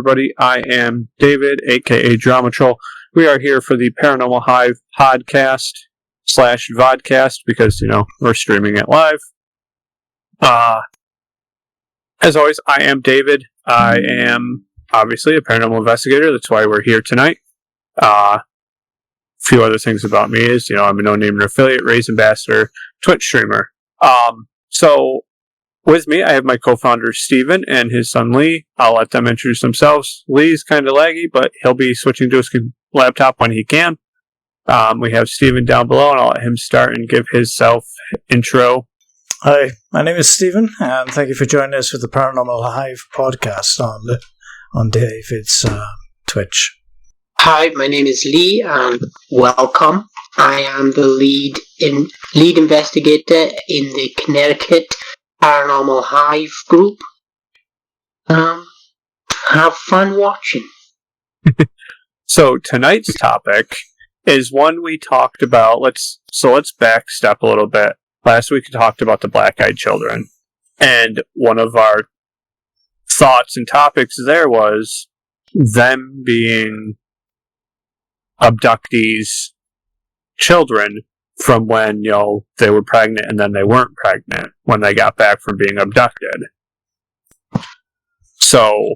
everybody. I am David, aka Drama Troll. We are here for the Paranormal Hive podcast / vodcast because, we're streaming it live. As always, I am David. I am obviously a paranormal investigator. That's why we're here tonight. A few other things about me is, I'm a no-name affiliate, Raise Ambassador, Twitch streamer. So with me, I have my co-founder, Steven, and his son, Lee. I'll let them introduce themselves. Lee's kind of laggy, but he'll be switching to his laptop when he can. We have Steven down below, and I'll let him start and give his self-intro. Hi, my name is Steven, and thank you for joining us for the Paranormal Hive podcast on David's Twitch. Hi, my name is Lee, and welcome. I am the lead investigator in the Connecticut Paranormal Hive group. Have fun watching. So tonight's topic is one we talked about. Let's backstep a little bit. Last week we talked about the black-eyed children, and one of our thoughts and topics there was them being abductees' children from when, they were pregnant and then they weren't pregnant when they got back from being abducted. So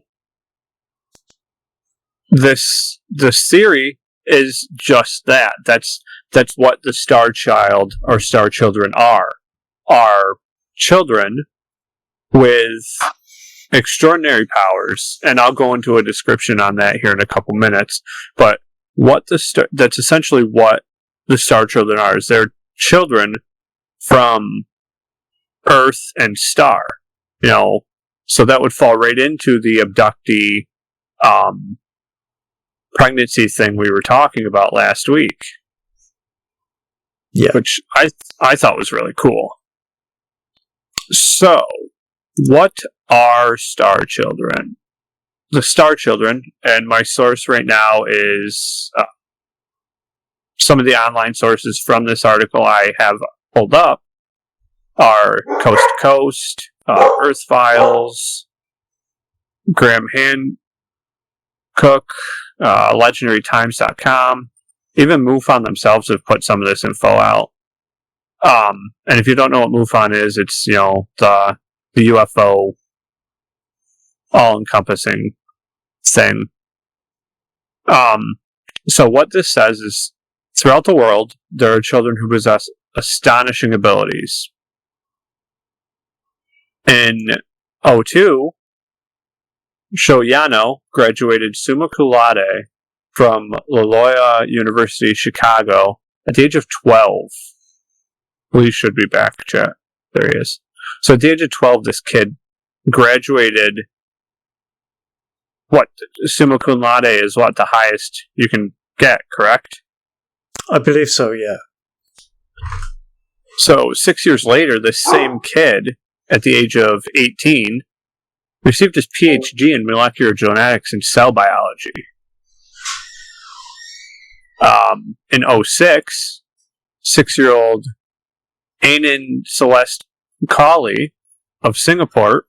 this theory is just that. That's what the star child or star children are children with extraordinary powers, and I'll go into a description on that here in a couple minutes. But that's essentially what the star children are. Is they're children from Earth and star. So that would fall right into the abductee pregnancy thing we were talking about last week. Yeah. Which I thought was really cool. So, what are star children? The star children, and my source right now is some of the online sources from this article I have pulled up are Coast to Coast, Earth Files, Graham Hancock, LegendaryTimes.com. Even MUFON themselves have put some of this info out. And if you don't know what MUFON is, it's, the UFO all-encompassing thing. So what this says is, throughout the world, there are children who possess astonishing abilities. In 2002, Shoyano graduated summa cum laude from Loyola University, Chicago, at the age of 12. Lee should be back, chat. There he is. So at the age of 12, this kid graduated. Summa cum laude is the highest you can get, correct? I believe so, yeah. So 6 years later, this same kid, at the age of 18, received his PhD in molecular genetics and cell biology. In 2006, 6-year-old Anan Celeste Cawley of Singapore,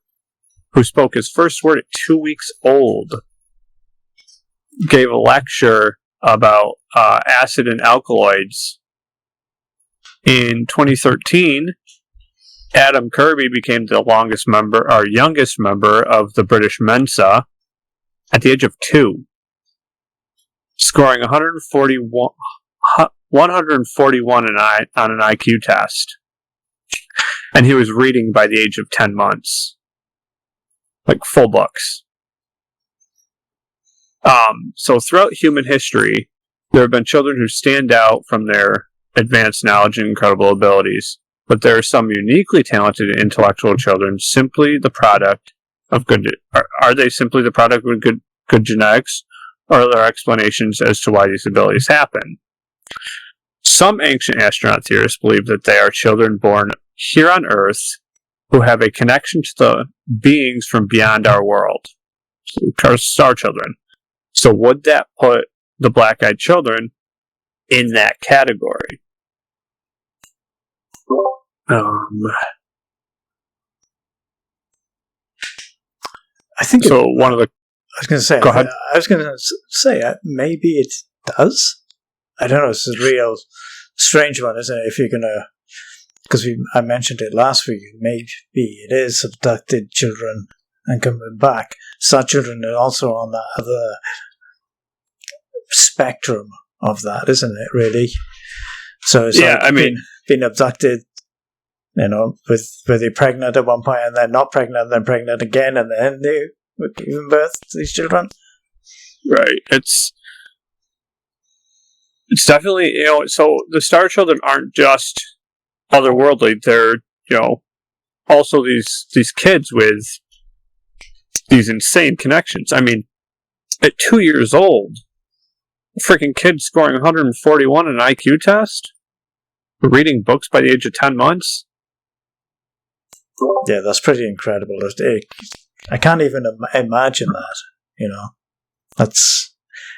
who spoke his first word at 2 weeks old, gave a lecture about acid and alkaloids. In 2013, Adam Kirby became the youngest member of the British Mensa at the age of 2, scoring 141 on an IQ test. And he was reading by the age of 10 months. Like full books. So throughout human history, there have been children who stand out from their advanced knowledge and incredible abilities. But there are some uniquely talented intellectual children simply the product of good... Are they simply the product of good genetics? Or are there explanations as to why these abilities happen? Some ancient astronaut theorists believe that they are children born here on Earth who have a connection to the beings from beyond our world. Star children. So would that put the black-eyed children in that category? I think so. One of the was going to say. Go ahead. I was going to say maybe it does. I don't know. It's a real strange one, isn't it? If you're going to, because I mentioned it last week, maybe it is abducted children and coming back. Some children are also on that other spectrum of that, isn't it? Really. So it's being abducted. With where they're pregnant at one point and then not pregnant, and then pregnant again, and then they were giving birth to these children. Right. It's definitely, so the Star Children aren't just otherworldly. They're, also these kids with these insane connections. I mean, at 2 years old, a freaking kid scoring 141 in an IQ test, reading books by the age of 10 months. Yeah, that's pretty incredible. I can't even imagine that, That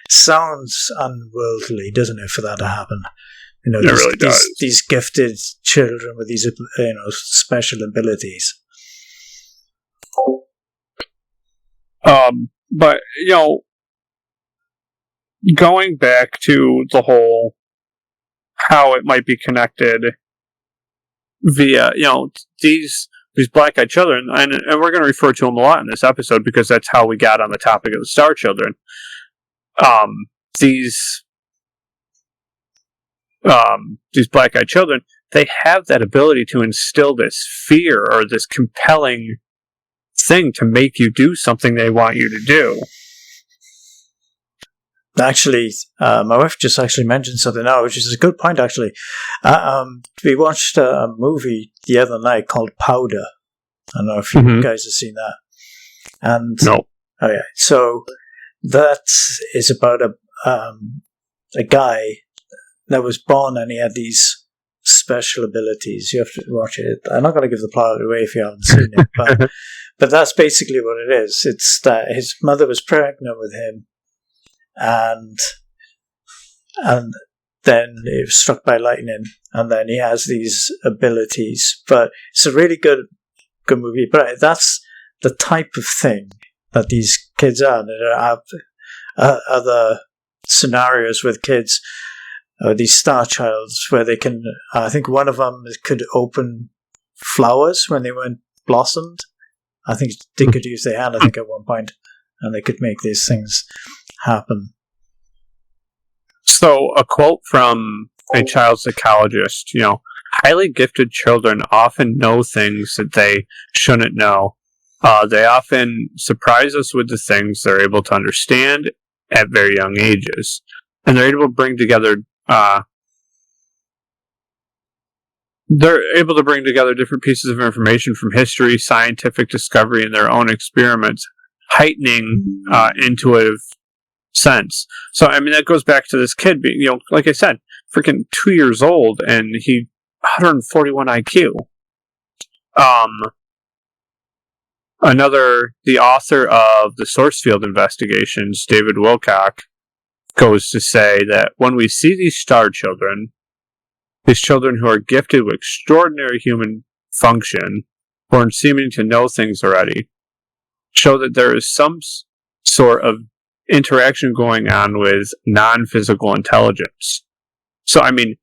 sounds unworldly, doesn't it, for that to happen? It really does. These gifted children with these, special abilities. But, going back to the whole how it might be connected via, these black-eyed children, and we're going to refer to them a lot in this episode because that's how we got on the topic of the Star Children. These black-eyed children, they have that ability to instill this fear or this compelling thing to make you do something they want you to do. Actually, my wife just actually mentioned something now, which is a good point, actually. We watched a movie the other night called Powder. I don't know if you guys have seen that. And no. Oh, yeah. So that is about a guy that was born and he had these special abilities. You have to watch it. I'm not going to give the plot away if you haven't seen it, but that's basically what it is. It's that his mother was pregnant with him, and then it was struck by lightning, and then he has these abilities. But it's a really good movie. But that's the type of thing that these kids are. There are other scenarios with kids, these star childs, where they can, I think one of them could open flowers when they weren't blossomed. I think they could use their hand, I think, at one point, and they could make these things happen. So, a quote from a child psychologist, highly gifted children often know things that they shouldn't know. They often surprise us with the things they're able to understand at very young ages. And they're able to bring together different pieces of information from history, scientific discovery, and their own experiments, heightening intuitive sense. So, I mean, that goes back to this kid being, like I said, freaking 2 years old, and he 141 IQ. The author of the Source Field Investigations, David Wilcock, goes to say that when we see these star children, these children who are gifted with extraordinary human function, born seeming to know things already, show that there is some sort of interaction going on with non-physical intelligence. So, I mean,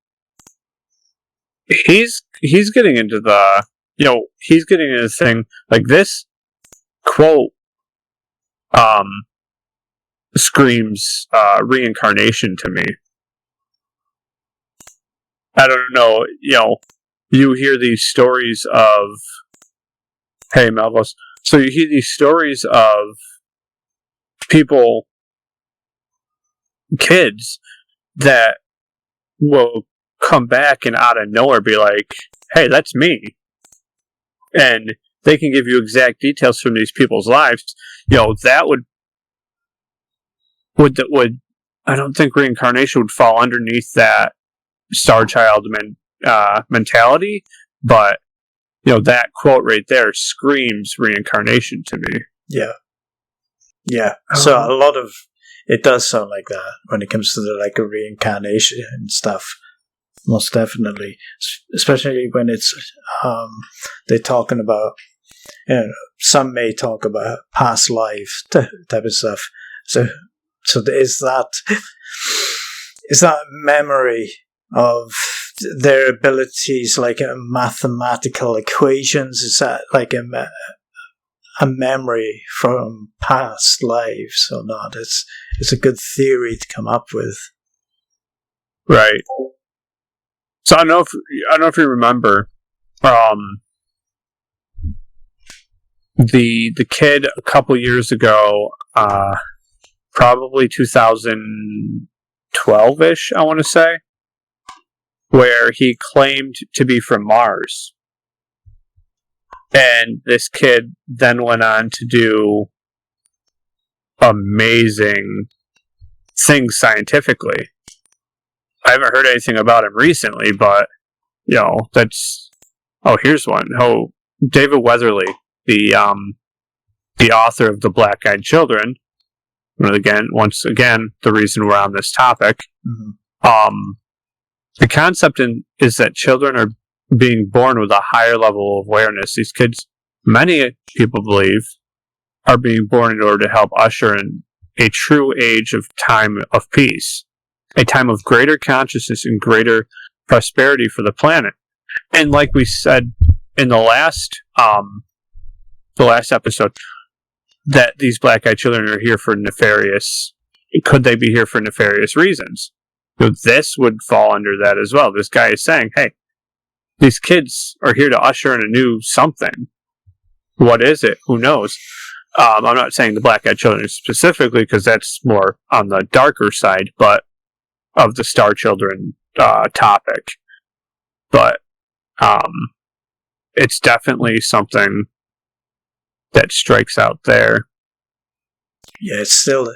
he's getting into the, he's getting into the thing, like this quote, screams reincarnation to me. I don't know, you hear these stories of, hey Melvos, so you hear these stories of people, kids, that will come back and out of nowhere be like, hey, that's me. And they can give you exact details from these people's lives. That would I don't think reincarnation would fall underneath that star child mentality, but that quote right there screams reincarnation to me. Yeah. So a lot of it does sound like that when it comes to a reincarnation and stuff. Most definitely, especially when it's they're talking about some may talk about past life type of stuff. So is that memory of their abilities like mathematical equations? Is that like a memory from past lives or not? It's a good theory to come up with. Right. So I don't know if you remember, the kid a couple years ago, probably 2012-ish, I want to say, where he claimed to be from Mars. And this kid then went on to do amazing things scientifically. I haven't heard anything about him recently, but, here's one. Oh, David Weatherly, the author of The Black-Eyed Children. Once again, the reason we're on this topic. Mm-hmm. The concept is that children are being born with a higher level of awareness. These kids, many people believe, are being born in order to help usher in a true age of time of peace, a time of greater consciousness and greater prosperity for the planet. And like we said in the last episode, that these black-eyed children are here for nefarious. Could they be here for nefarious reasons? This would fall under that as well. This guy is saying, hey, these kids are here to usher in a new something. What is it? Who knows? I'm not saying the black-eyed children specifically, because that's more on the darker side, but of the Star Children topic. But it's definitely something that strikes out there. Yeah, it still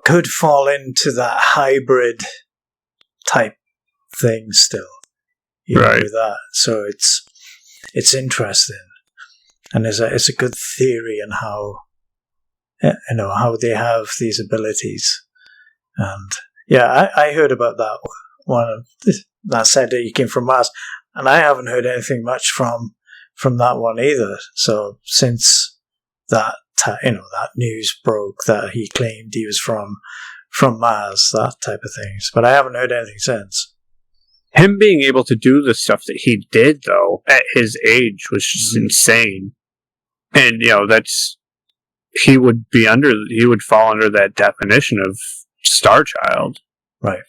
could fall into that hybrid type thing still, right? With that, so it's interesting, and it's a good theory on how how they have these abilities. And yeah, I heard about that one that said that you came from Mars, and I haven't heard anything much from that one either. So since that that news broke that he claimed he was from Mars, that type of things, but I haven't heard anything since. Him being able to do the stuff that he did, though, at his age was just insane. And he would fall under that definition of Star Child. Right.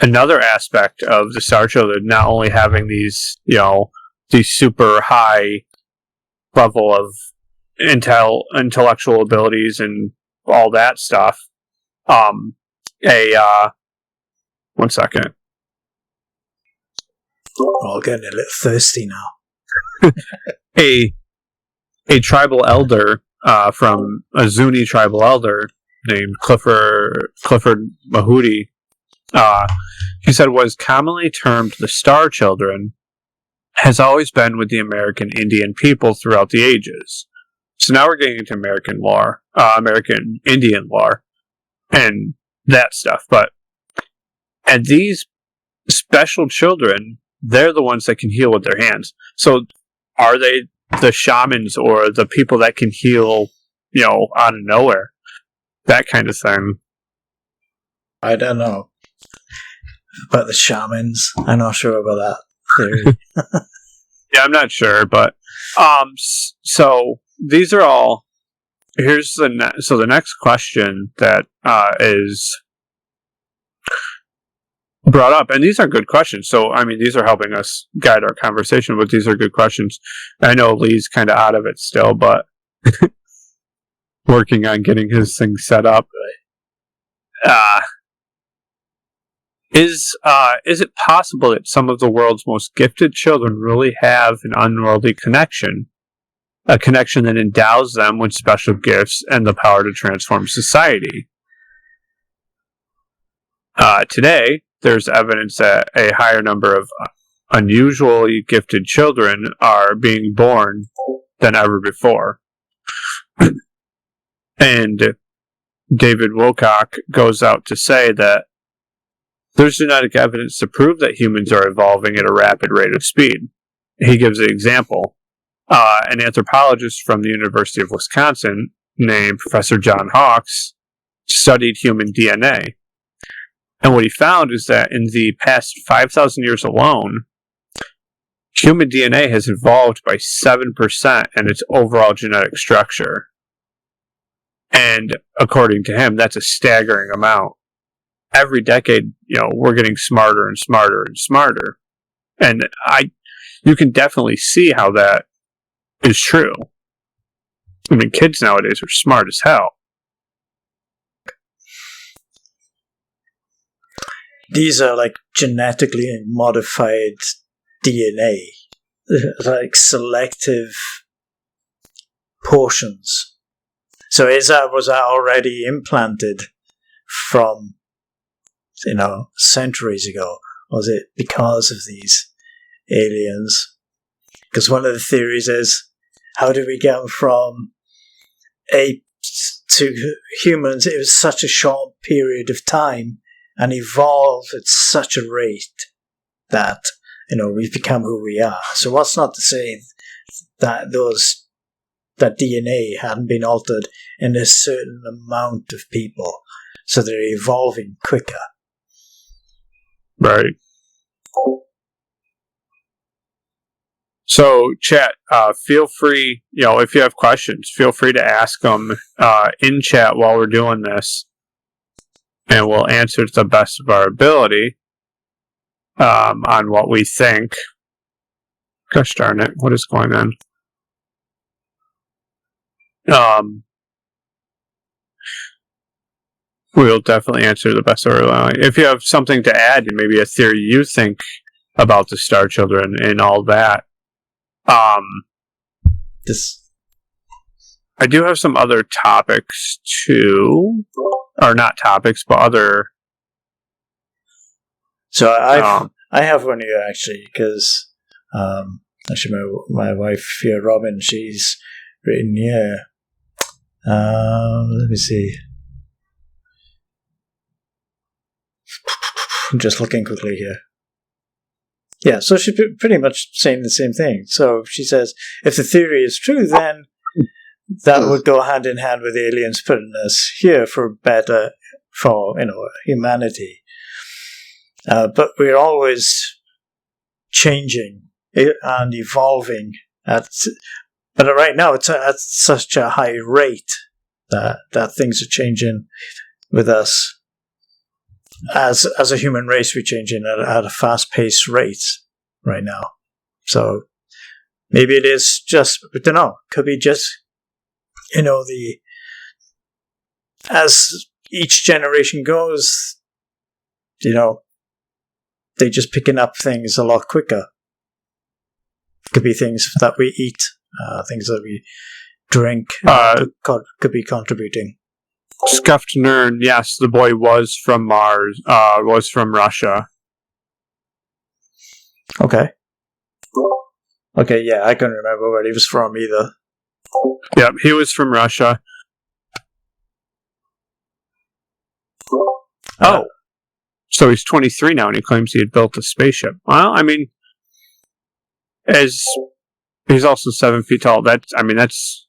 Another aspect of the Star Children, not only having these super high level of intellectual abilities and all that stuff. One second. We're all getting a little thirsty now. a tribal elder from a Zuni tribal elder named Clifford Mahudi. He said what is commonly termed the Star Children has always been with the American Indian people throughout the ages. So now we're getting into American lore, American Indian lore, and that stuff. And these special children, they're the ones that can heal with their hands. So are they the shamans or the people that can heal, out of nowhere? That kind of thing. I don't know about the shamans. I'm not sure about that theory. Yeah, I'm not sure, but so these are all. Here's the next question that is brought up, and these are good questions. So these are helping us guide our conversation, but these are good questions. I know Lee's kind of out of it still, but working on getting his thing set up. Is it possible that some of the world's most gifted children really have an unworldly connection? A connection that endows them with special gifts and the power to transform society? Today, there's evidence that a higher number of unusually gifted children are being born than ever before. And David Wilcock goes out to say that There's genetic evidence to prove that humans are evolving at a rapid rate of speed. He gives an example. An anthropologist from the University of Wisconsin named Professor John Hawkes studied human DNA. And what he found is that in the past 5,000 years alone, human DNA has evolved by 7% in its overall genetic structure. And according to him, that's a staggering amount. Every decade, we're getting smarter and smarter and smarter. And you can definitely see how that is true. I mean, kids nowadays are smart as hell. These are like genetically modified DNA, like selective portions. So was that already implanted from, centuries ago? Was it because of these aliens? Because one of the theories is, how did we get from apes to humans? It was such a short period of time and evolved at such a rate that, we've become who we are. So what's not to say that that DNA hadn't been altered in a certain amount of people, so they're evolving quicker. Right. So, chat, feel free, if you have questions, feel free to ask them in chat while we're doing this, and we'll answer to the best of our ability on what we think. Gosh darn it, what is going on? We'll definitely answer the best of our ability. If you have something to add, maybe a theory you think about the Star Children and all that, I do have some other topics too, or not topics, but other. So I have one here actually, because actually my wife here, Robin, she's written here. Let me see. I'm just looking quickly here. Yeah, so she's pretty much saying the same thing. So she says, if the theory is true, then that would go hand in hand with aliens putting us here for humanity. But we're always changing and evolving but right now it's at such a high rate that things are changing with us. As a human race, we're changing at a fast-paced rate right now. So maybe it is just, I don't know, could be just, as each generation goes, they're just picking up things a lot quicker. Could be things that we eat, things that we drink, could be contributing. Scuffed Nerd, yes, the boy was from Mars, was from Russia. Okay, yeah, I couldn't remember where he was from either. Yep, he was from Russia. So he's 23 now, and he claims he had built a spaceship. Well, I mean, as he's also 7 feet tall. That's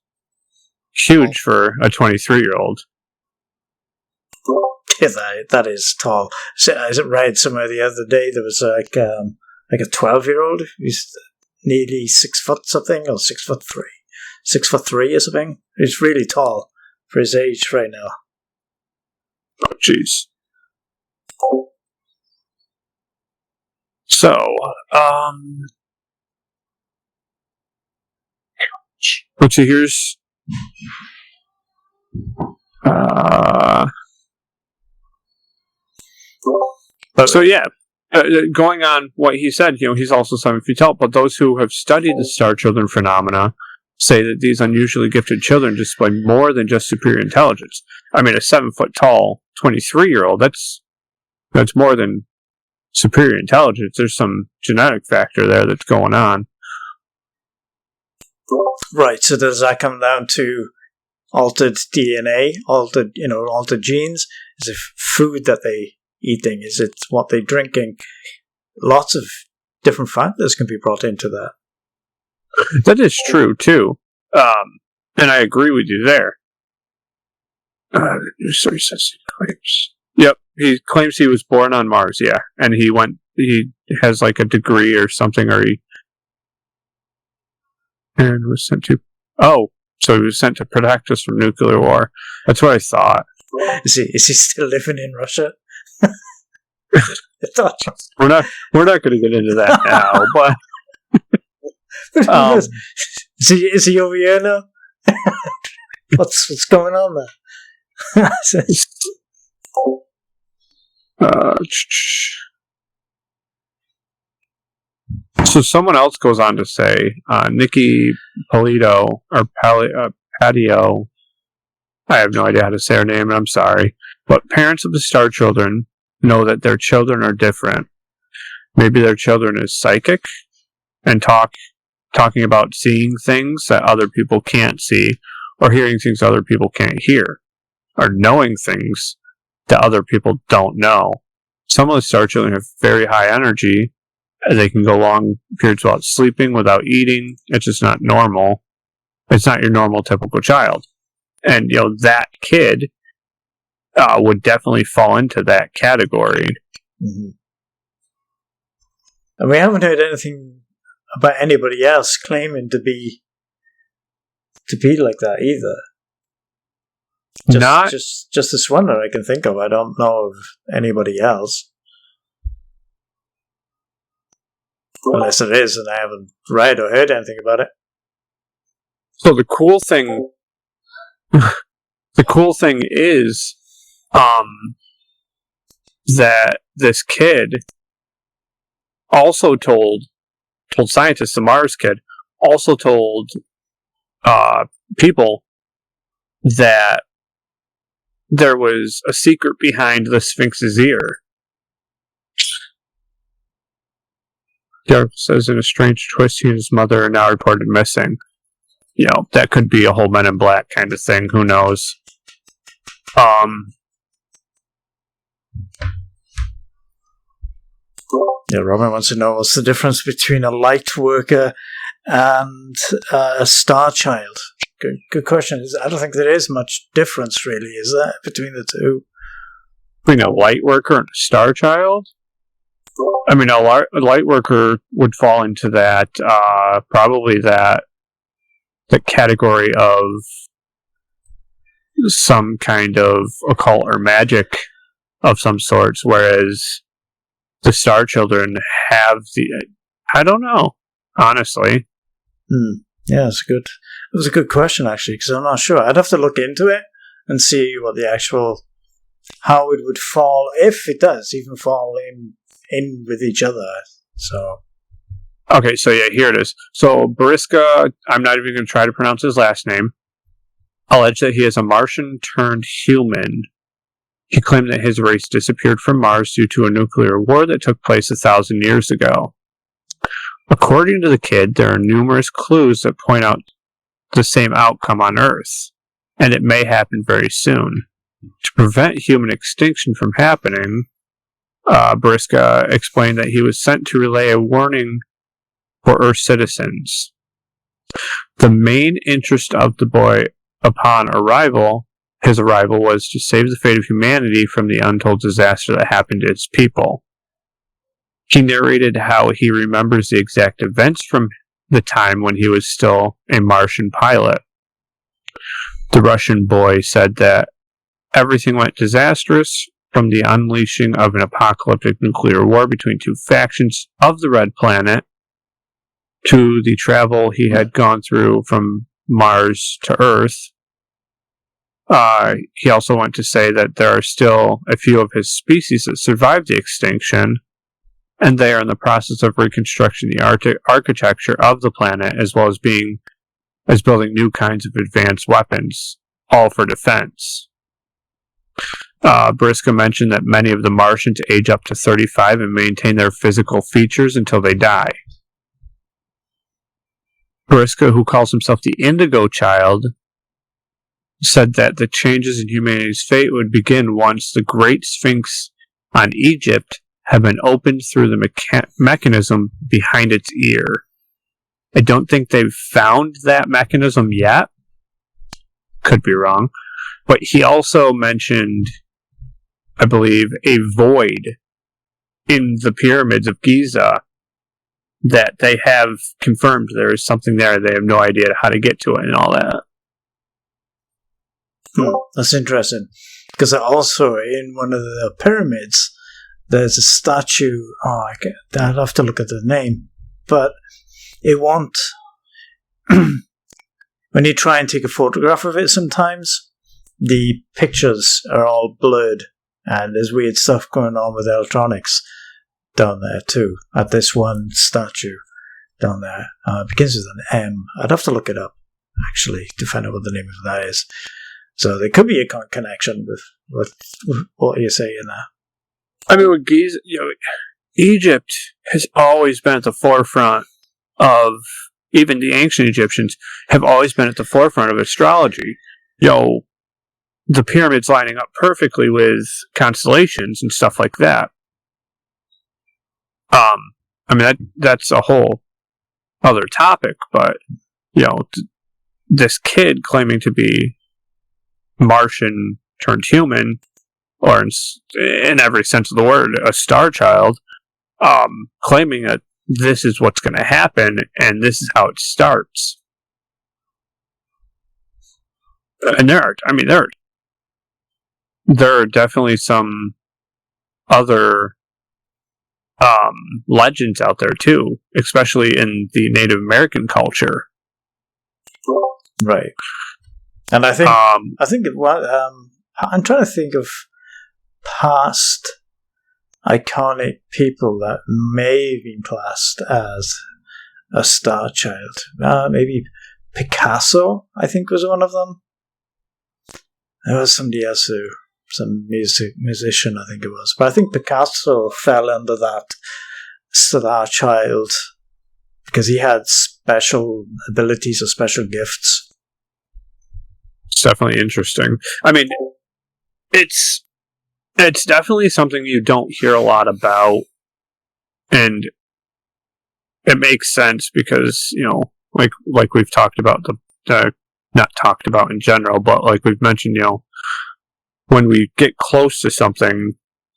huge for a 23-year-old. Yeah, that is tall. So, I read somewhere the other day there was like a 12-year-old who's nearly 6 foot something, or 6'3", 6'3" or something. He's really tall for his age right now. Oh, jeez. So, let's see. Here's so yeah, going on what he said, he's also 7 feet tall, but those who have studied the Star Children phenomena say that these unusually gifted children display more than just superior intelligence. I mean, a 7 foot tall 23-year-old, that's more than superior intelligence. There's some genetic factor there that's going on. Right, so does that come down to altered DNA, altered genes? Is it food that they eating? Is it what they're drinking? Lots of different factors can be brought into that. That is true, too. And I agree with you there. So he says he claims. Yep, he claims he was born on Mars, yeah. And he has like a degree or something, and was sent to... Oh, so he was sent to protect us from nuclear war. That's what I thought. Is he still living in Russia? I thought we're not going to get into that now, but is he over here now? What's going on there? So someone else goes on to say, Nikki Polito, or Patio, I have no idea how to say her name, and I'm sorry, but parents of the star children know that their children are different. Maybe their children is psychic, and talking about seeing things that other people can't see, or hearing things other people can't hear, or knowing things that other people don't know. Some of the star children have very high energy. They can go long periods without sleeping, without eating. It's just not normal. It's not your normal, typical child. And, that kid would definitely fall into that category. Mm-hmm. And we haven't heard anything about anybody else claiming to be like that either. Just this one that I can think of. I don't know of anybody else. Unless it is, and I haven't read or heard anything about it. So the cool thing is, that this kid also told scientists, the Mars kid, also told people that there was a secret behind the Sphinx's ear. Derek says, in a strange twist, he and his mother are now reported missing. That could be a whole Men in Black kind of thing. Who knows? Yeah, Robin wants to know what's the difference between a light worker and a star child. Good question. I don't think there is much difference, really, is there, between the two? Between a light worker and a star child? I mean, a light worker would fall into that, probably the category of some kind of occult or magic of some sorts, whereas the star children have I don't know, honestly. Yeah, it was a good question, actually, because I'm not sure. I'd have to look into it and see what how it would fall, if it does even fall in with each other. So okay, so yeah, here it is. So Bariska, I'm not even going to try to pronounce his last name, alleged that he is a Martian turned human. He claimed that his race disappeared from Mars due to a nuclear war that took place 1,000 years ago. According to the kid, there are numerous clues that point out the same outcome on Earth, and it may happen very soon. To prevent human extinction from happening, Bariska explained that he was sent to relay a warning for Earth citizens. The main interest of the boy upon his arrival was to save the fate of humanity from the untold disaster that happened to its people. He narrated how he remembers the exact events from the time when he was still a Martian pilot. The Russian boy said that everything went disastrous, from the unleashing of an apocalyptic nuclear war between two factions of the Red Planet to the travel he had gone through from Mars to Earth. He also went to say that there are still a few of his species that survived the extinction, and they are in the process of reconstructing the architecture of the planet, as well as building new kinds of advanced weapons, all for defense. Bariska mentioned that many of the Martians age up to 35 and maintain their physical features until they die. Bariska, who calls himself the Indigo Child, said that the changes in humanity's fate would begin once the Great Sphinx on Egypt have been opened through the mechanism behind its ear. I don't think they've found that mechanism yet. Could be wrong. But he also mentioned, I believe, a void in the pyramids of Giza that they have confirmed there is something there. They have no idea how to get to it and all that. That's interesting. Because also in one of the pyramids, there's a statue. I'd have to look at the name. But it won't. When you try and take a photograph of it sometimes, the pictures are all blurred. And there's weird stuff going on with electronics down there too, at this one statue down there. It begins with an M. I'd have to look it up, actually, to find out what the name of that is. So there could be a connection with what you're saying there. I mean, with Giza, Egypt has always been at the forefront of, even the ancient Egyptians have always been at the forefront of astrology. The pyramids lining up perfectly with constellations and stuff like that. I mean, that's a whole other topic, but, this kid claiming to be Martian turned human, or in every sense of the word, a star child, claiming that this is what's going to happen, and this is how it starts. And there are definitely some other legends out there too, especially in the Native American culture. Right. And I think I'm trying to think of past iconic people that may have been classed as a star child. Maybe Picasso, I think, was one of them. There was somebody else some musician, I think it was. But I think Picasso fell under that star child because he had special abilities or special gifts. It's definitely interesting. I mean, it's definitely something you don't hear a lot about, and it makes sense because, like we've talked about, not talked about in general, but like we've mentioned, when we get close to something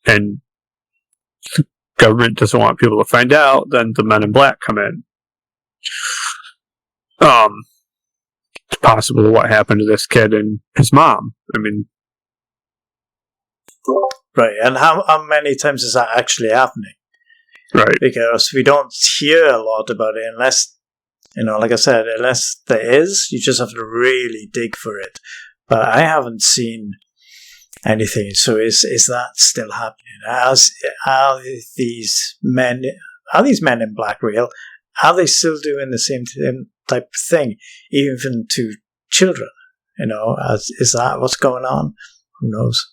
and the government doesn't want people to find out, then the men in black come in. It's possible what happened to this kid and his mom. I mean, right. And how many times is that actually happening? Right. Because we don't hear a lot about it unless, like I said, unless there is, you just have to really dig for it. But I haven't seen anything. So is that still happening? Are these men in black real? Are they still doing the same type of thing, even to children? Is that what's going on? Who knows?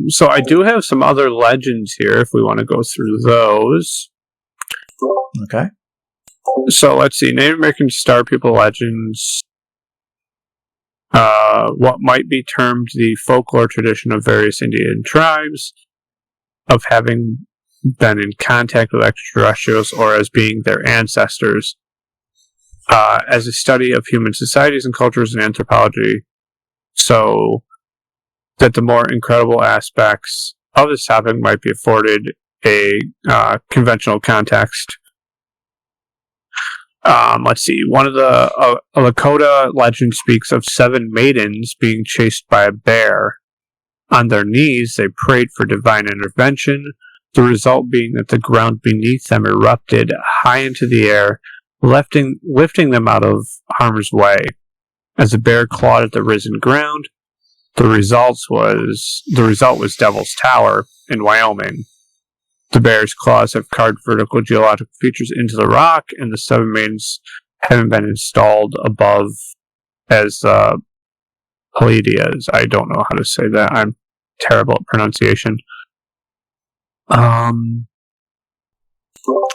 So I do have some other legends here if we want to go through those. Okay. So let's see. Native American star people legends. What might be termed the folklore tradition of various Indian tribes of having been in contact with extraterrestrials or as being their ancestors. As a study of human societies and cultures in anthropology. So that the more incredible aspects of this topic might be afforded a conventional context. Let's see. One of the Lakota legend speaks of 7 maidens being chased by a bear. On their knees, they prayed for divine intervention, the result being that the ground beneath them erupted high into the air, lifting them out of harm's way. As the bear clawed at the risen ground, the result was Devil's Tower in Wyoming. The bear's claws have carved vertical geological features into the rock, and the 7 maidens haven't been installed above as Palladias. I don't know how to say that. I'm terrible at pronunciation.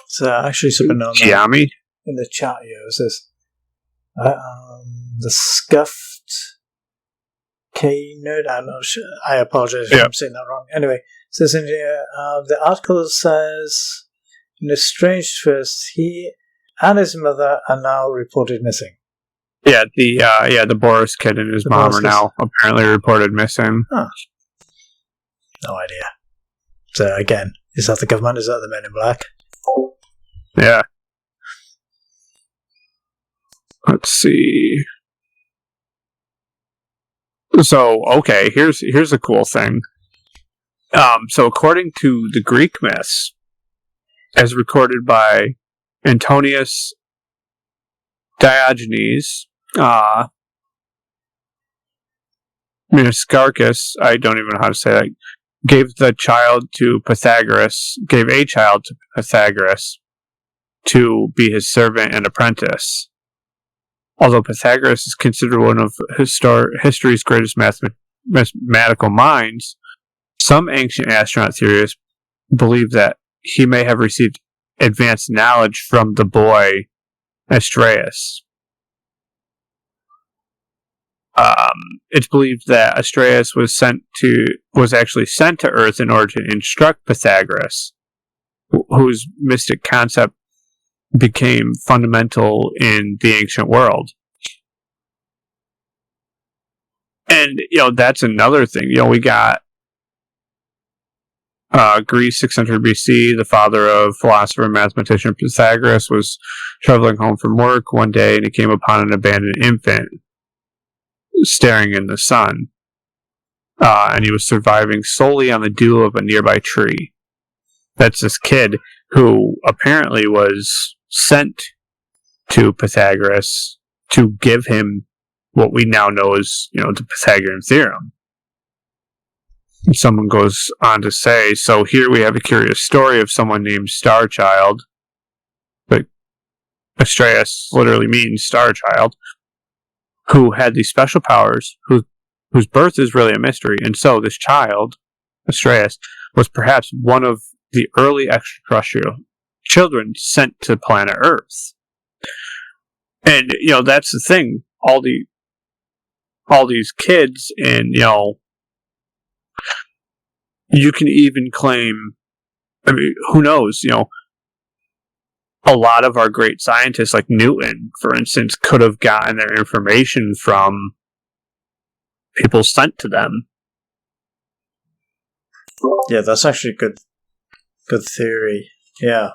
So actually, something on Giami? In the chat here, it says the scuffed nerd. I'm not sure. I apologize if I'm saying that wrong. Anyway, it says in here, the article says, in a strange twist, he and his mother are now reported missing. Yeah, the Boris kid and his mom are now apparently reported missing. Huh. No idea. So again, is that the government? Is that the Men in Black? Yeah. Let's see. So, okay, here's a cool thing. So according to the Greek myths, as recorded by Antonius Diogenes, Miniscarchus, I don't even know how to say that, gave a child to Pythagoras to be his servant and apprentice. Although Pythagoras is considered one of history's greatest mathematical minds, some ancient astronaut theorists believe that he may have received advanced knowledge from the boy Astraeus. It's believed that Astraeus was actually sent to Earth in order to instruct Pythagoras, whose mystic concept became fundamental in the ancient world. And, that's another thing. We got Greece, 600 BC, the father of philosopher and mathematician Pythagoras was traveling home from work one day and he came upon an abandoned infant staring in the sun. And he was surviving solely on the dew of a nearby tree. That's this kid who apparently was sent to Pythagoras to give him what we now know as, the Pythagorean theorem. And someone goes on to say, so here we have a curious story of someone named Star Child, but Astraeus literally means Star Child, who had these special powers, whose birth is really a mystery. And so this child, Astraeus, was perhaps one of the early extraterrestrial children sent to planet Earth. And, that's the thing. All these kids, and, you can even claim, I mean, who knows, a lot of our great scientists, like Newton, for instance, could have gotten their information from people sent to them. Yeah, that's actually a good theory. Yeah.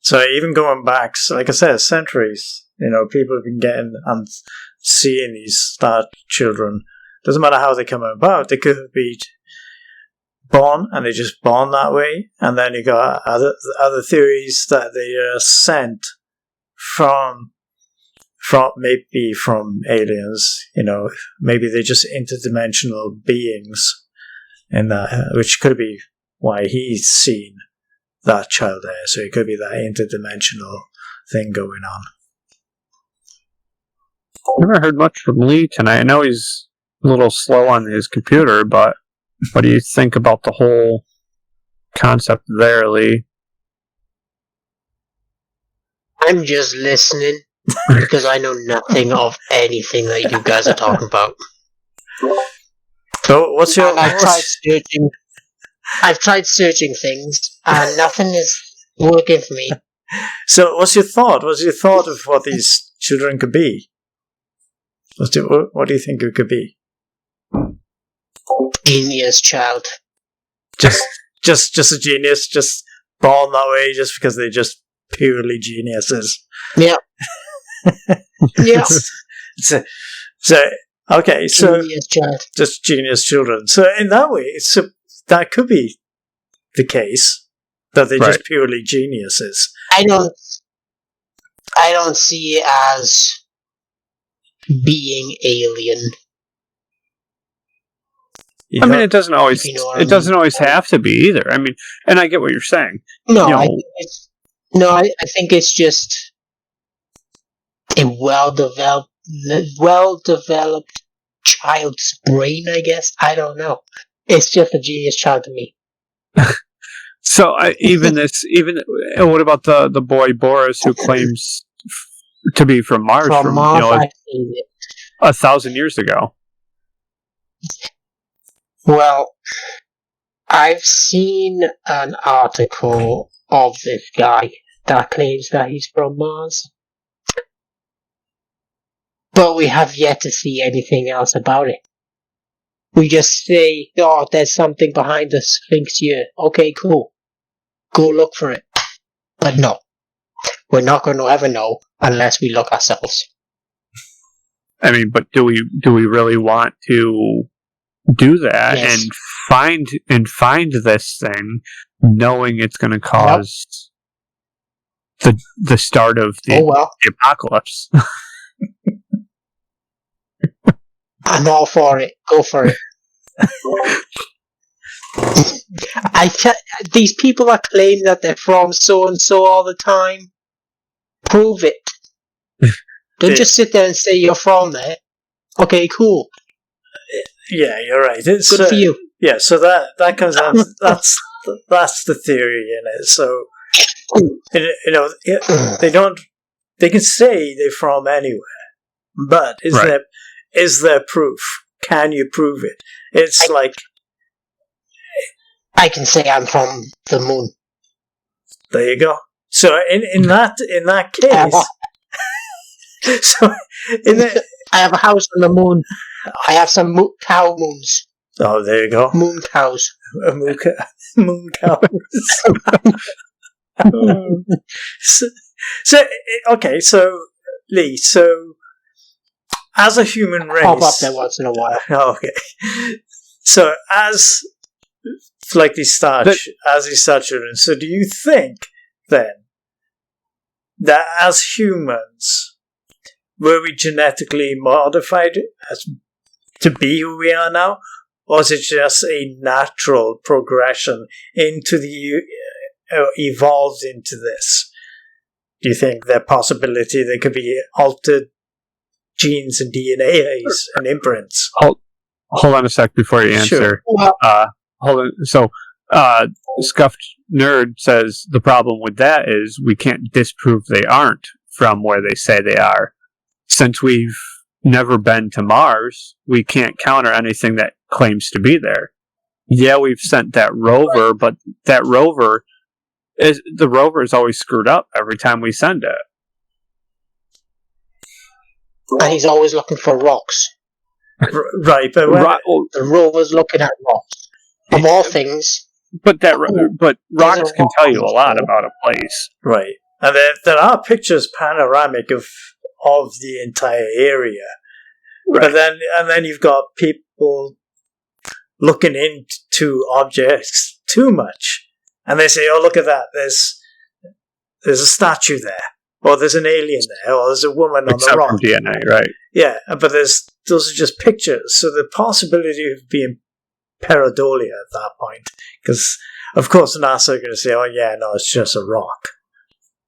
So even going back, like I said, centuries, people have been getting and seeing these star children. Doesn't matter how they come about. They could be born, and they're just born that way. And then you got other theories that they are sent from maybe from aliens. Maybe they're just interdimensional beings, and that, which could be why he's seen that child there. So it could be that interdimensional thing going on. Never heard much from Lee tonight. I know he's a little slow on his computer, but what do you think about the whole concept there, Lee? I'm just listening because I know nothing of anything that you guys are talking about. So what's your... I've tried searching things and nothing is working for me. So what's your thought? What's your thought of what these children could be? What do you think it could be? Genius child. Just a genius, just born that way, just because they're just purely geniuses. Yeah. Yeah. So okay, so genius child. Just genius children. So in that way, that could be the case that they're just purely geniuses. I don't see it as being alien. I mean, it doesn't always. It doesn't always have to be either. I mean, and I get what you're saying. No, I think it's just a well-developed child's brain. I guess I don't know. It's just a genius child to me. So what about the boy Boris who claims to be from Mars? From Mars, 1,000 years ago. Well, I've seen an article of this guy that claims that he's from Mars. But we have yet to see anything else about it. We just say, oh, there's something behind the Sphinx here. Okay, cool. Go look for it. But no. We're not going to ever know unless we look ourselves. I mean, but do we really want to do that Yes. and find this thing, knowing it's going to cause the start of the apocalypse? I'm all for it. Go for it. These people that claim that they're from so and so all the time, prove it. Don't just sit there and say you're from there. Okay, cool. Yeah, you're right. It's Good for you. Yeah, so that comes out. That's the theory in it. So they don't. They can say they're from anywhere, but is there proof? Can you prove it? It's like I can say I'm from the moon. There you go. So in that case, so I have a house on the moon. I have some cow moons. Oh, there you go. Moon cows. Moon cows. so okay, so Lee, so as a human race, Pop up there once in a while. Okay, so as these star children, so do you think then that as humans were we genetically modified to be who we are now, or is it just a natural progression into evolved into this? Do you think there possibility there could be altered genes and DNAs and imprints? Hold on a sec before you answer. Sure. Hold on. So, Scuffed Nerd says the problem with that is we can't disprove they aren't from where they say they are. Since we've never been to Mars, we can't counter anything that claims to be there. Yeah, we've sent that rover, but that rover is always screwed up every time we send it. And he's always looking for rocks. Right, but the rover's looking at rocks. Of all things. But rocks can tell you a lot about a place. Right. And there are pictures panoramic of the entire area. Right. But then you've got people looking into objects too much. And they say, oh, look at that. There's a statue there. Or there's an alien there. Or there's a woman on the rock. From DNA, right. Yeah, but those are just pictures. So the possibility of being pareidolia at that point. Because, of course, NASA are going to say, oh, yeah, no, it's just a rock.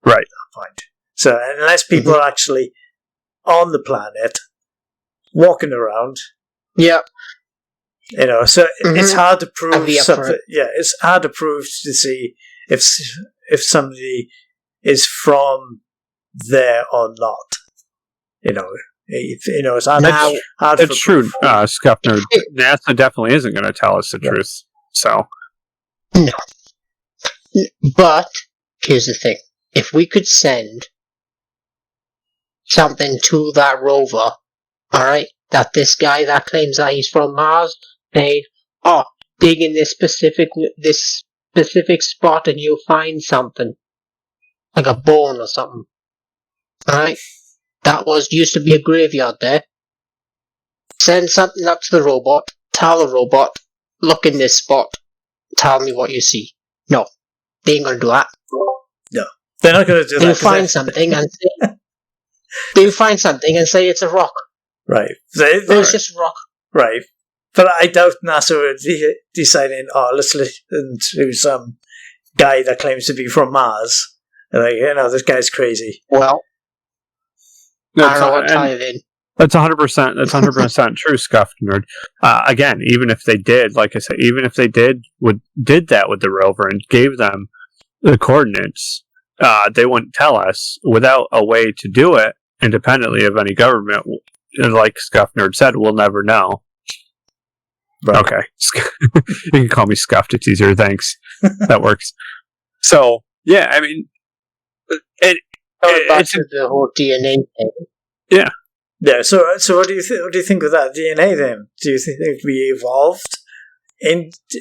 Right. At that point. So unless people are actually on the planet, walking around. Yeah. So it's hard to prove something. Yeah, it's hard to prove to see if somebody is from there or not. It's hard. It's true, Scuffner. NASA definitely isn't going to tell us the truth. So. No. But here's the thing: if we could send something to that rover, all right, that this guy that claims that he's from Mars, say, dig in this specific spot and you'll find something, like a bone or something. All right, that used to be a graveyard there. Send something up to the robot. Tell the robot, look in this spot. Tell me what you see. No, they ain't gonna do that. No, they're not gonna do that. They'll find something and say. They'll find something and say it's a rock. Right. It's just a rock. Right. But I doubt NASA are deciding, let's listen to some guy that claims to be from Mars. Like, this guy's crazy. Well, I don't know what tie it in. That's 100%. That's 100% true, Scuffed Nerd. Again, even if they did, like I said, even if they did that with the rover and gave them the coordinates, they wouldn't tell us without a way to do it independently of any government. Like Scuff Nerd said, we'll never know. Right. Okay. You can call me Scuffed. It's easier. Thanks. That works. So, yeah, I mean, Back it's to the whole DNA thing. Yeah. So what do you think? What do you think of that DNA then? Do you think we evolved,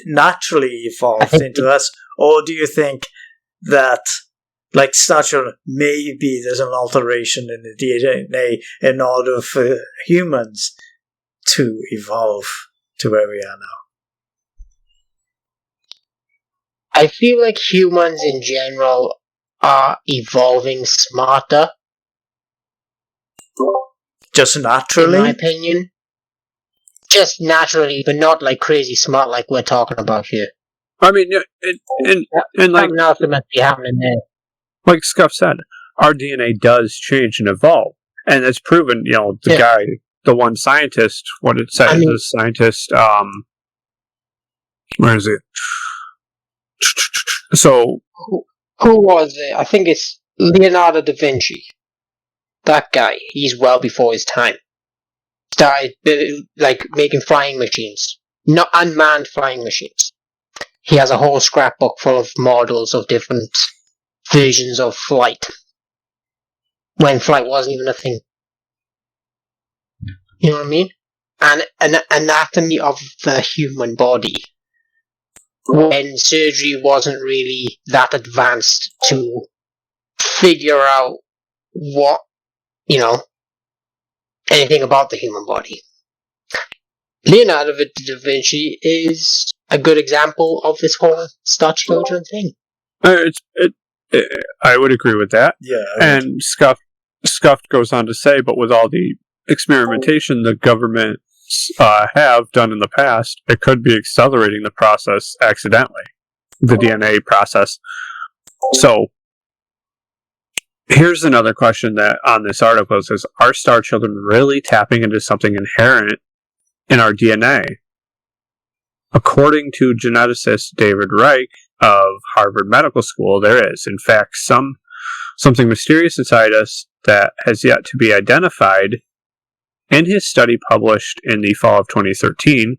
naturally evolved into us, or do you think that, like Star Trek, maybe there's an alteration in the DNA in order for humans to evolve to where we are now? I feel like humans in general are evolving smarter, Just in my naturally? opinion. Just naturally, but not like crazy smart like we're talking about here. I mean, and like Something else that must be happening there. like Scuff said, our DNA does change and evolve, and it's proven. You know, the one scientist, what it says, the scientist. Where is it? So Who was it? I think it's Leonardo da Vinci. That guy, he's well before his time. Started making flying machines, not unmanned flying machines. He has a whole scrapbook full of models of different versions of flight, when flight wasn't even a thing. You know what I mean? And an anatomy of the human body, when surgery wasn't really that advanced to figure out what, anything about the human body. Leonardo da Vinci is a good example of this whole Star Children thing. I would agree with that. Yeah. And Scuffed goes on to say, but with all the experimentation the governments have done in the past, it could be accelerating the process accidentally, the DNA process. So, here's another question that on this article says, are Star Children really tapping into something inherent in our DNA? According to geneticist David Reich of Harvard Medical School, there is, in fact, something mysterious inside us that has yet to be identified. In his study published in the fall of 2013,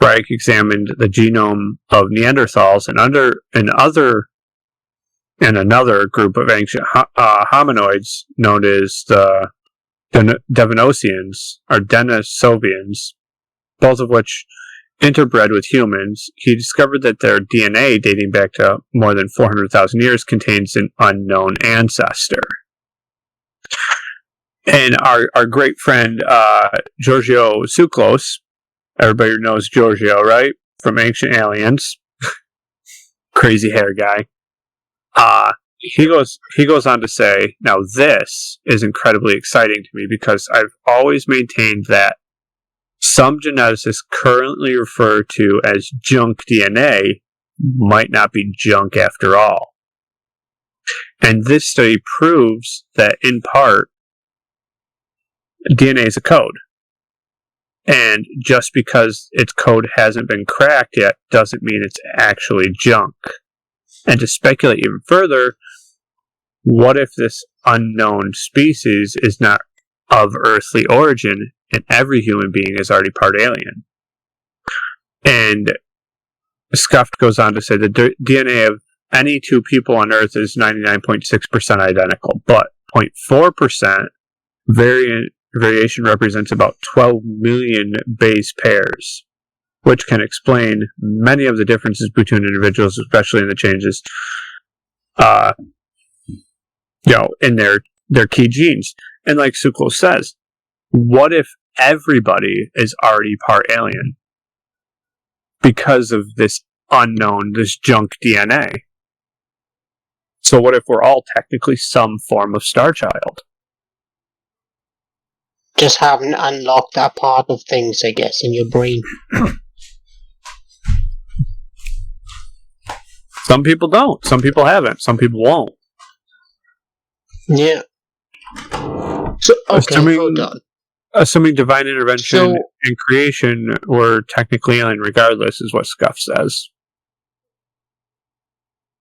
Reich examined the genome of Neanderthals and another group of ancient hominoids known as the Denisovans, or Denisovians, both of which interbred with humans. He discovered that their DNA, dating back to more than 400,000 years, contains an unknown ancestor. And our great friend, Giorgio Tsoukalos, everybody knows Giorgio, right? From Ancient Aliens. Crazy hair guy. He goes on to say, now this is incredibly exciting to me because I've always maintained that some geneticists currently refer to as junk DNA might not be junk after all. And this study proves that, in part, DNA is a code. And just because its code hasn't been cracked yet doesn't mean it's actually junk. And to speculate even further, what if this unknown species is not of earthly origin and every human being is already part alien? And Scuffed goes on to say the DNA of any two people on Earth is 99.6% identical, but 0.4% variation represents about 12 million base pairs, which can explain many of the differences between individuals, especially in the changes, in their key genes. And like Tsoukalos says, what if everybody is already part alien because of this unknown, this junk DNA? So what if we're all technically some form of Star Child? Just haven't unlocked that part of things, I guess, in your brain. Some people don't. Some people haven't. Some people won't. Yeah. So, okay, hold on. Assuming divine intervention and creation were technically alien regardless, is what Scuff says.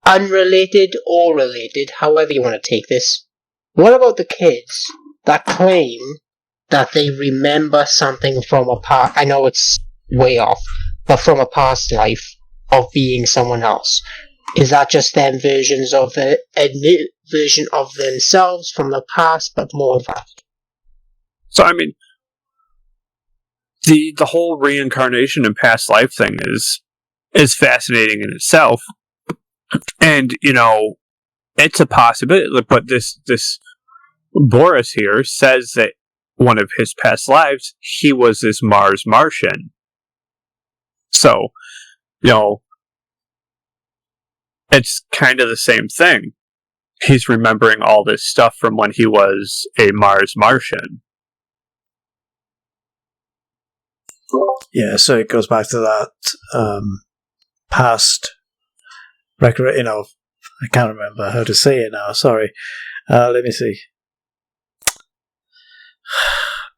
Unrelated or related, however you want to take this. What about the kids that claim that they remember something from a past? I know it's way off, but from a past life of being someone else? Is that just them versions of a new version of themselves from the past, but more advanced? So I mean, the whole reincarnation and past life thing is fascinating in itself, and it's a possibility. But this Boris here says that one of his past lives, he was this Mars Martian. So, it's kind of the same thing. He's remembering all this stuff from when he was a Mars Martian. Yeah, so it goes back to that past record. I can't remember how to say it now. Sorry. Let me see.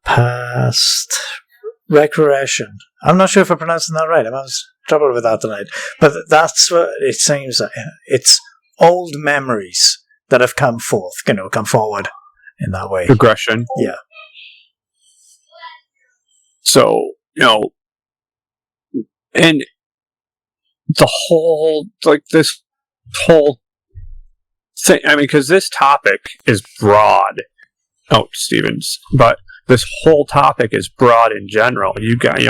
Past regression. I'm not sure if I'm pronouncing that right. I'm having trouble with that tonight. But that's what it seems like. It's old memories that have come forward in that way. Regression. Yeah. So, and the whole, this whole thing, I mean, because this topic is broad. Oh, Stevens. But this whole topic is broad in general. You got,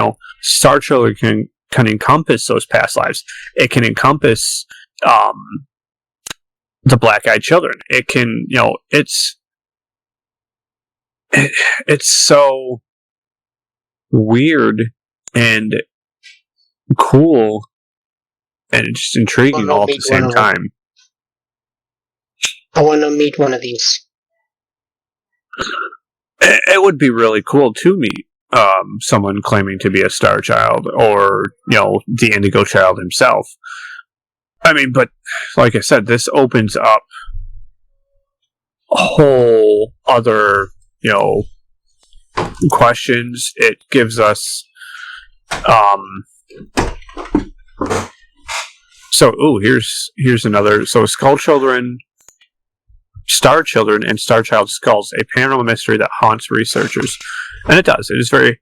Star Children can encompass those past lives. It can encompass the black-eyed children. It can, it's so weird and cool and just intriguing all at the same time. I want to meet one of these. It would be really cool to meet someone claiming to be a star child or, the Indigo Child himself. I mean, but like I said, this opens up a whole other, questions. It gives us here's another. So Skull Children, Star Children, and Star Child Skulls, a paranormal mystery that haunts researchers. And it does. It is very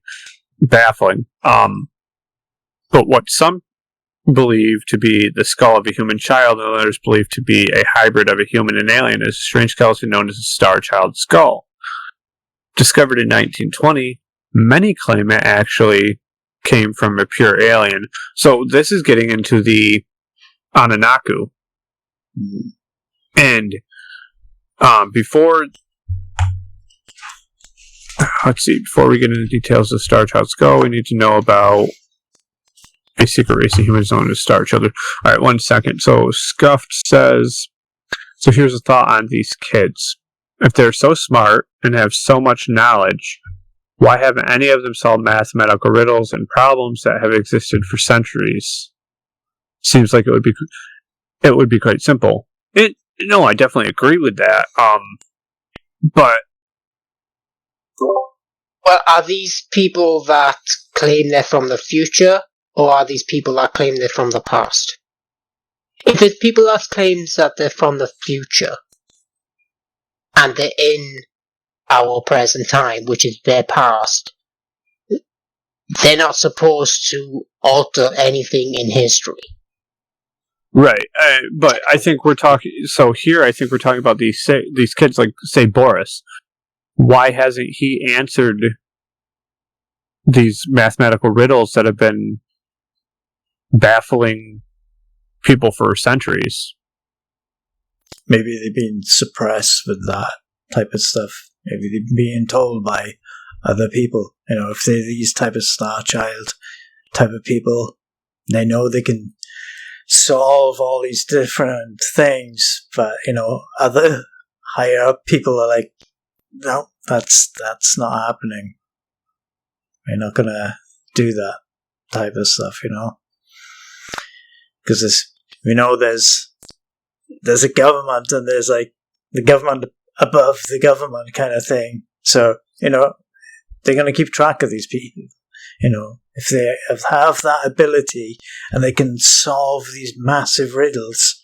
baffling. But what some believe to be the skull of a human child, and others believe to be a hybrid of a human and alien, is a strange skeleton known as the Star Child Skull. Discovered in 1920, many claim it actually came from a pure alien. So this is getting into the Anunnaki. And before we get into details of Star Child Skull, we need to know about a secret race of humans known as Star Children. Alright, 1 second. So Scuffed says, so here's a thought on these kids. If they're so smart and have so much knowledge, why haven't any of them solved mathematical riddles and problems that have existed for centuries? Seems like it would be quite simple. No, I definitely agree with that. But well, are these people that claim they're from the future, or are these people that claim they're from the past? If it's people that claim that they're from the future, and they're in our present time, which is their past, they're not supposed to alter anything in history. Right, but I think we're talking. So here, I think we're talking about these kids, like say Boris. Why hasn't he answered these mathematical riddles that have been baffling people for centuries? Maybe they've been suppressed with that type of stuff. Maybe they've been being told by other people. If they're these type of Star Child type of people, they know they can solve all these different things, but other higher up people are like, no, that's not happening. We're not gonna do that type of stuff, because there's a government, and there's like the government above the government kind of thing. So they're gonna keep track of these people. If they have that ability and they can solve these massive riddles,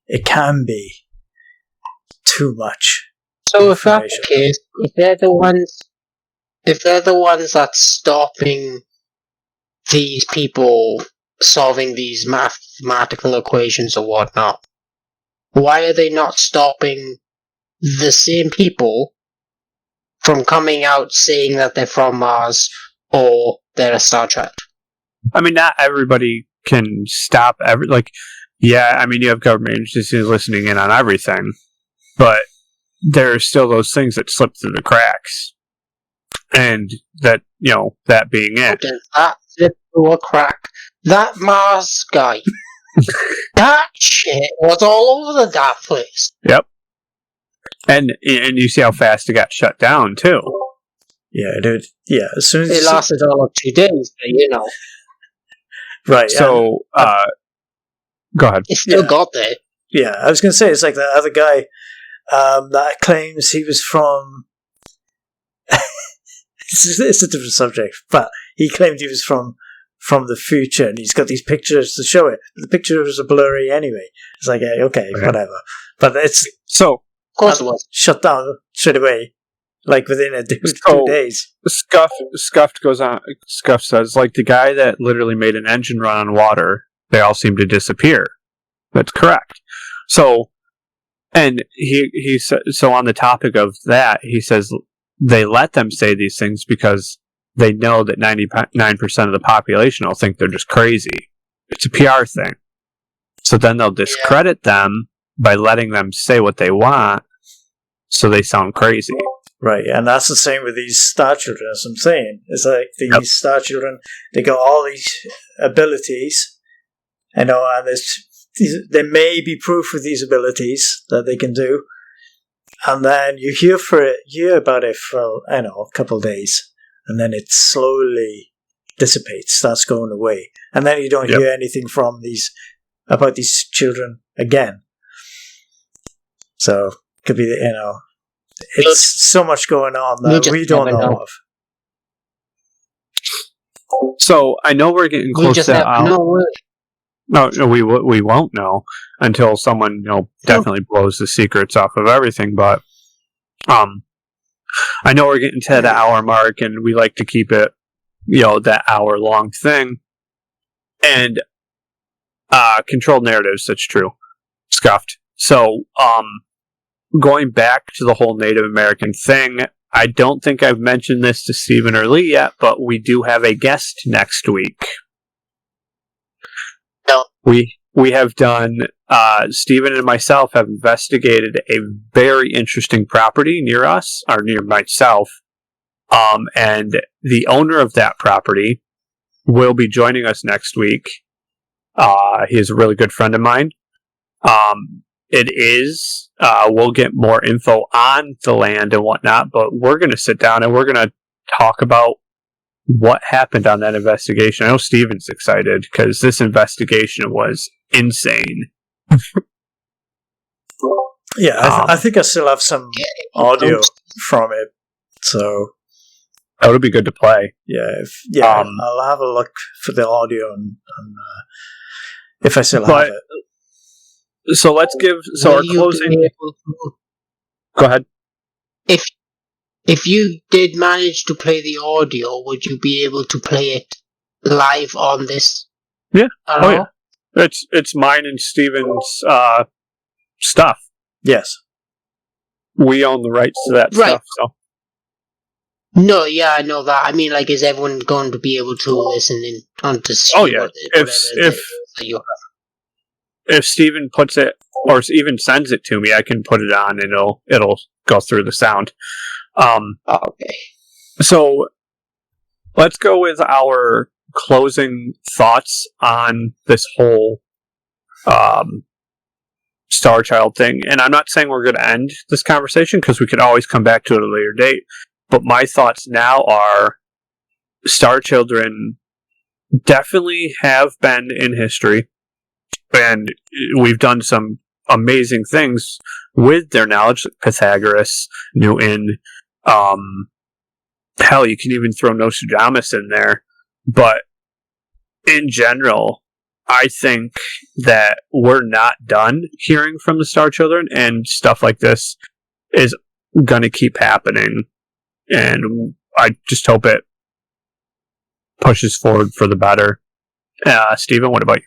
it can be too much. So if that's the case, if they're the ones that's stopping these people solving these mathematical equations or whatnot, why are they not stopping the same people from coming out saying that they're from Mars or they're a Star Trek? I mean, not everybody can stop yeah, I mean, you have government agencies listening in on everything, but there are still those things that slip through the cracks. And that, that being it. Does that slip through a crack? That Mars guy, that shit was all over the damn place. Yep. And you see how fast it got shut down, too. Yeah, dude. Yeah, as soon as it lasted all of 2 days, but Right. So, go ahead. It still got there. Yeah, I was going to say, it's like the other guy that claims he was from... it's a different subject, but he claimed he was from the future, and he's got these pictures to show it. The pictures are blurry anyway. It's like, okay, whatever. But it's... So, of course it was. Shut down straight away, like within 2 days. Scuffed goes on. Scuffed says, like the guy that literally made an engine run on water, they all seem to disappear. That's correct. So, and he said, so on the topic of that, he says they let them say these things because they know that 99% of the population will think they're just crazy. It's a PR thing. So then they'll discredit them by letting them say what they want, so they sound crazy. Right, and that's the same with these star children, as I'm saying. It's like these star children, they got all these abilities, and there may be proof of these abilities that they can do, and then you hear about it for, a couple of days, and then it slowly dissipates, starts going away, and then you don't hear anything about these children again. So, it could be, it's so much going on that we don't know of. So I know we're getting close to out. No, we won't know until someone definitely blows the secrets off of everything. But I know we're getting to the hour mark, and we like to keep it that hour long thing. And controlled narratives. That's true. Scuffed. So going back to the whole Native American thing, I don't think I've mentioned this to Stephen or Lee yet, but we do have a guest next week. No. We have done, Stephen and myself have investigated a very interesting property near us, or near myself, and the owner of that property will be joining us next week. He is a really good friend of mine. It is, we'll get more info on the land and whatnot, but we're going to sit down and we're going to talk about what happened on that investigation. I know Steven's excited because this investigation was insane. Yeah, I think I still have some audio from it, so that would be good to play. Yeah, I'll have a look for the audio and if I still have it. So let's give our closing. Go ahead. If you did manage to play the audio, would you be able to play it live on this? Yeah. Yeah. It's mine and Steven's stuff. Yes. We own the rights to that stuff. So. No, yeah, I know that. I mean, like, is everyone going to be able to listen in on to see? Oh yeah. If Steven puts it, or even sends it to me, I can put it on and it'll go through the sound. Okay. So let's go with our closing thoughts on this whole Star Child thing. And I'm not saying we're going to end this conversation because we could always come back to it at a later date. But my thoughts now are Star Children definitely have been in history. And we've done some amazing things with their knowledge. Pythagoras, Newton, hell, you can even throw Nostradamus in there. But in general, I think that we're not done hearing from the Star Children, and stuff like this is going to keep happening. And I just hope it pushes forward for the better. Stephen, what about you?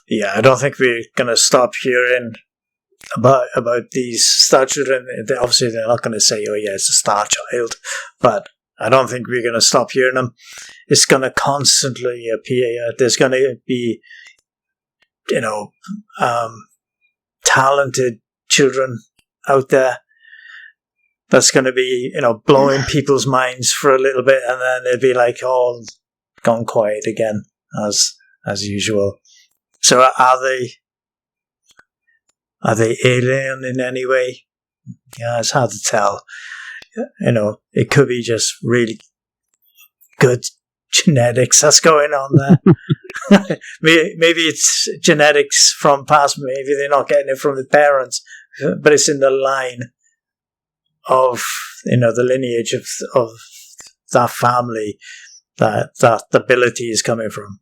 Yeah, I don't think we're going to stop hearing about these star children. Obviously, they're not going to say, "Oh, yeah, it's a star child," but I don't think we're going to stop hearing them. It's going to constantly appear. There's going to be, talented children out there that's going to be, blowing people's minds for a little bit, and then it'll be like all gone quiet again as usual. So are they alien in any way? Yeah, it's hard to tell. It could be just really good genetics that's going on there. Maybe it's genetics from past. Maybe they're not getting it from the parents, but it's in the line of the lineage of that family that ability is coming from.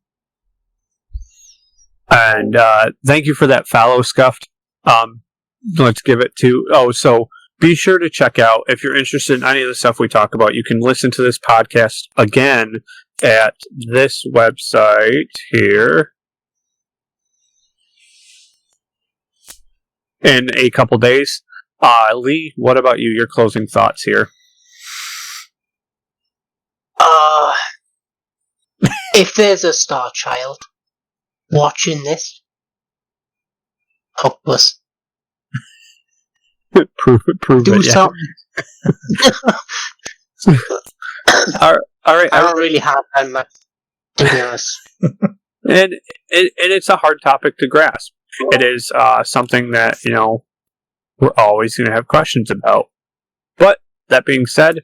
And thank you for that follow, Scuffed. Let's give it to... so be sure to check out, if you're interested in any of the stuff we talk about, you can listen to this podcast again at this website here in a couple days. Lee, what about you? Your closing thoughts here. If there's a star child watching this, help us. Prove it. Do something. All right. I don't really have that much, to be honest. And it's a hard topic to grasp. It is something that, we're always going to have questions about. But that being said,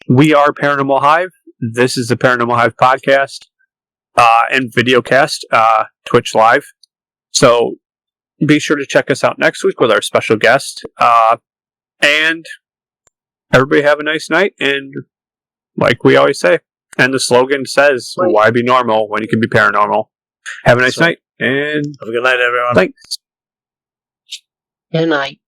we are Paranormal Hive. This is the Paranormal Hive podcast and videocast, Twitch Live. So be sure to check us out next week with our special guest. And everybody have a nice night. And like we always say, and the slogan says, why be normal when you can be paranormal? Have a nice night. And have a good night, everyone. Thanks. Good night.